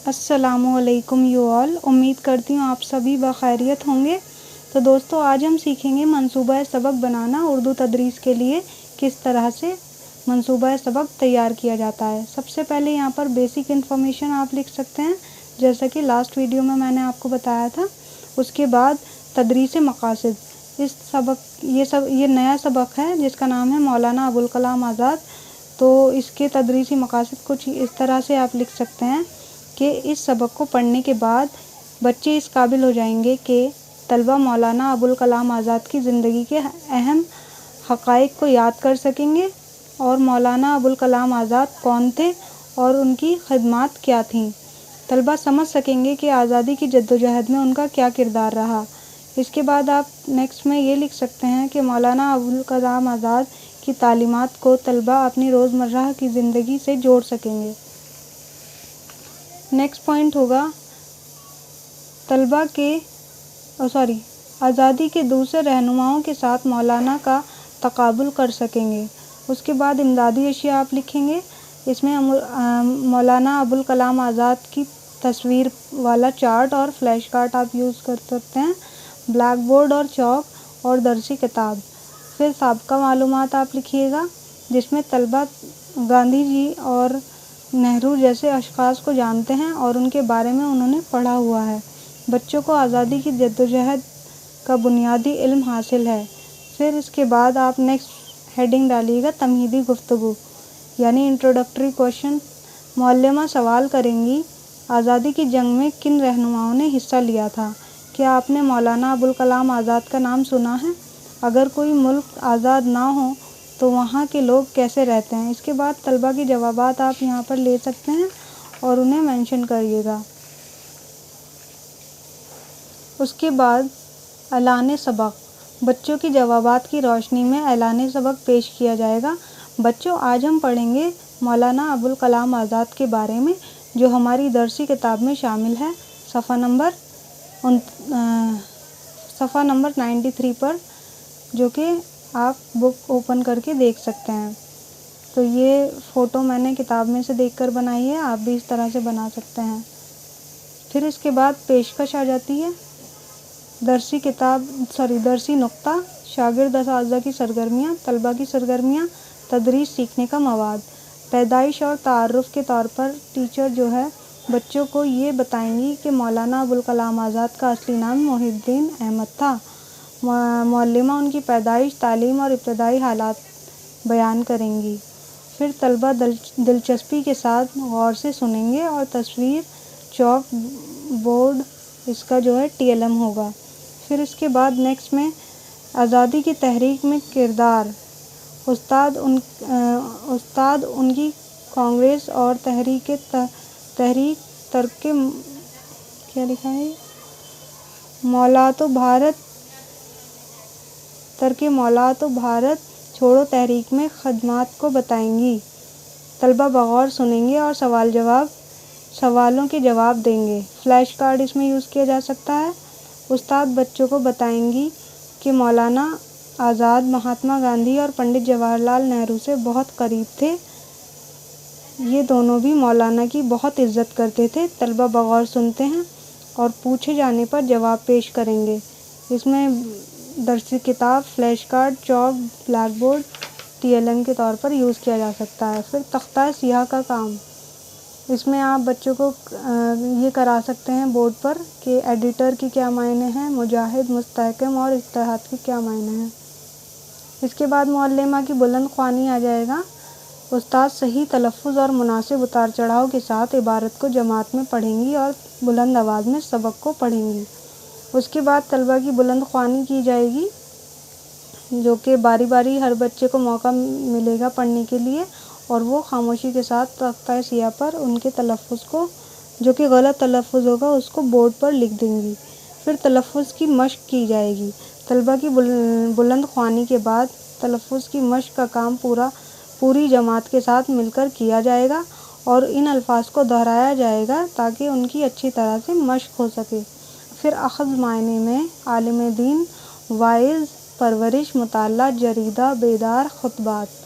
السلام علیکم you all, امید کرتی ہوں آپ سبھی بخیریت ہوں گے۔ تو دوستو، آج ہم سیکھیں گے منصوبہ سبق بنانا اردو تدریس کے لیے کس طرح سے منصوبہ سبق تیار کیا جاتا ہے۔ سب سے پہلے یہاں پر بیسک انفارمیشن آپ لکھ سکتے ہیں، جیسا کہ لاسٹ ویڈیو میں نے آپ کو بتایا تھا۔ اس کے بعد تدریس مقاصد، یہ نیا سبق ہے جس کا نام ہے مولانا ابوالکلام آزاد۔ تو اس کے تدریسی مقاصد کچھ اس طرح سے آپ لکھ سکتے ہیں کہ اس سبق کو پڑھنے کے بعد بچے اس قابل ہو جائیں گے کہ طلبہ مولانا ابوالکلام آزاد کی زندگی کے اہم حقائق کو یاد کر سکیں گے اور مولانا ابوالکلام آزاد کون تھے اور ان کی خدمات کیا تھیں۔ طلبہ سمجھ سکیں گے کہ آزادی کی جدوجہد میں ان کا کیا کردار رہا۔ اس کے بعد آپ نیکسٹ میں یہ لکھ سکتے ہیں کہ مولانا ابوالکلام آزاد کی تعلیمات کو طلبہ اپنی روزمرہ کی زندگی سے جوڑ سکیں گے۔ نیکسٹ پوائنٹ ہوگا آزادی کے دوسرے رہنماؤں کے ساتھ مولانا کا تقابل کر سکیں گے۔ اس کے بعد امدادی اشیاء آپ لکھیں گے۔ اس میں مولانا ابوالکلام آزاد کی تصویر والا چارٹ اور فلیش کارڈ آپ یوز کر سکتے ہیں، بلیک بورڈ اور چاک اور درسی کتاب۔ پھر سابقہ معلومات آپ لکھیے گا، جس میں طلبہ گاندھی جی اور نہرو جیسے اشخاص کو جانتے ہیں اور ان کے بارے میں انہوں نے پڑھا ہوا ہے۔ بچوں کو آزادی کی جدوجہد کا بنیادی علم حاصل ہے۔ پھر اس کے بعد آپ نیکسٹ ہیڈنگ ڈالیے گا تمہیدی گفتگو، یعنی انٹروڈکٹری کوشچن۔ معلمہ سوال کریں گی، آزادی کی جنگ میں کن رہنماؤں نے حصہ لیا تھا؟ کیا آپ نے مولانا ابوالکلام آزاد کا نام سنا ہے؟ اگر کوئی ملک آزاد نہ ہو تو وہاں کے لوگ کیسے رہتے ہیں؟ اس کے بعد طلبہ کے جوابات آپ یہاں پر لے سکتے ہیں اور انہیں مینشن کریے گا۔ اس کے بعد اعلان سبق، بچوں کی جوابات کی روشنی میں اعلان سبق پیش کیا جائے گا۔ بچوں، آج ہم پڑھیں گے مولانا ابوالکلام آزاد کے بارے میں، جو ہماری درسی کتاب میں شامل ہے، صفحہ نمبر 93 پر، جو کہ آپ بک اوپن کر کے دیکھ سکتے ہیں۔ تو یہ فوٹو میں نے کتاب میں سے دیکھ کر بنائی ہے، آپ بھی اس طرح سے بنا سکتے ہیں۔ پھر اس کے بعد پیشکش آ جاتی ہے، درسی نقطہ، شاگرد اساتذہ کی سرگرمیاں، طلبہ کی سرگرمیاں، تدریس سیکھنے کا مواد۔ پیدائش اور تعارف کے طور پر ٹیچر جو ہے بچوں کو یہ بتائیں گی کہ مولانا ابوالکلام آزاد کا اصلی نام محی الدین احمد تھا۔ معلمہ ان کی پیدائش، تعلیم اور ابتدائی حالات بیان کریں گی۔ پھر طلبہ دلچسپی کے ساتھ غور سے سنیں گے اور تصویر، چاک بورڈ، اس کا جو ہے TLM ہوگا۔ پھر اس کے بعد نیکسٹ میں آزادی کی تحریک میں کردار، استاد ان کی کانگریس اور تحریک ترک مولات و بھارت چھوڑو تحریک میں خدمات کو بتائیں گی۔ طلبہ بغور سنیں گے اور سوالوں کے جواب دیں گے۔ فلیش کارڈ اس میں یوز کیا جا سکتا ہے۔ استاد بچوں کو بتائیں گی کہ مولانا آزاد مہاتما گاندھی اور پنڈت جواہر لال نہرو سے بہت قریب تھے، یہ دونوں بھی مولانا کی بہت عزت کرتے تھے۔ طلبہ بغور سنتے ہیں اور پوچھے جانے پر جواب پیش کریں گے۔ اس میں درسی کتاب، فلیش کارڈ، چاک، بلیک بورڈ، TLM کے طور پر یوز کیا جا سکتا ہے۔ پھر تختہ سیاہ کا کام، اس میں آپ بچوں کو یہ کرا سکتے ہیں بورڈ پر کہ ایڈیٹر کے کیا معنی ہیں، مجاہد، مستحکم اور اجتہاد کے کیا معنی ہیں۔ اس کے بعد معلمہ کی بلند خوانی آ جائے گا۔ استاد صحیح تلفظ اور مناسب اتار چڑھاؤ کے ساتھ عبارت کو جماعت میں پڑھیں گی اور بلند آواز میں سبق کو پڑھیں گی۔ اس کے بعد طلبہ کی بلند خوانی کی جائے گی، جو کہ باری باری ہر بچے کو موقع ملے گا پڑھنے کے لیے، اور وہ خاموشی کے ساتھ تختہ سیاہ پر ان کے تلفظ کو، جو کہ غلط تلفظ ہوگا، اس کو بورڈ پر لکھ دیں گی۔ پھر تلفظ کی مشق کی جائے گی۔ طلبہ کی بلند خوانی کے بعد تلفظ کی مشق کا کام پوری جماعت کے ساتھ مل کر کیا جائے گا اور ان الفاظ کو دہرایا جائے گا تاکہ ان کی اچھی طرح سے مشق ہو سکے۔ پھر اخذ معنی میں عالم دین، واعظ، پرورش، مطالعہ، جریدہ، بیدار، خطبات،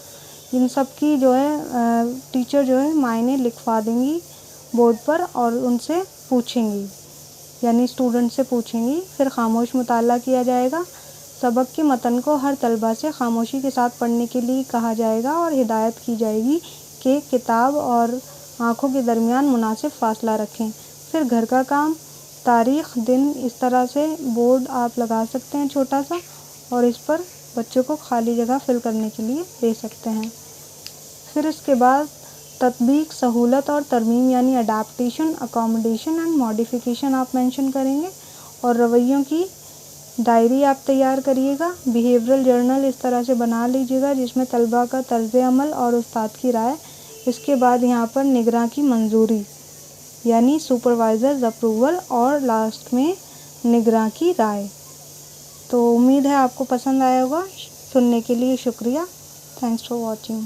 ان سب کی جو ہے ٹیچر جو ہے معنی لکھوا دیں گی بورڈ پر اور ان سے پوچھیں گی، یعنی اسٹوڈنٹ سے پوچھیں گی۔ پھر خاموش مطالعہ کیا جائے گا۔ سبق کے متن کو ہر طلبہ سے خاموشی کے ساتھ پڑھنے کے لیے کہا جائے گا اور ہدایت کی جائے گی کہ کتاب اور آنکھوں کے درمیان مناسب فاصلہ رکھیں۔ پھر گھر کا کام، تاریخ، دن، اس طرح سے بورڈ آپ لگا سکتے ہیں چھوٹا سا، اور اس پر بچوں کو خالی جگہ فل کرنے کے لیے دے سکتے ہیں۔ پھر اس کے بعد تطبیق، سہولت اور ترمیم یعنی اڈیپٹیشن، اکوموڈیشن اینڈ ماڈیفیکیشن آپ مینشن کریں گے، اور رویوں کی ڈائری آپ تیار کریے گا۔ بیہیورل جرنل اس طرح سے بنا لیجیے گا جس میں طلبہ کا طرز عمل اور استاد کی رائے۔ اس کے بعد یہاں پر نگراں کی منظوری یعنی سپروائزرز اپروول، اور لاسٹ میں نگراں کی رائے۔ تو امید ہے آپ کو پسند آیا ہوگا۔ سننے کے لیے شکریہ۔ Thanks for watching.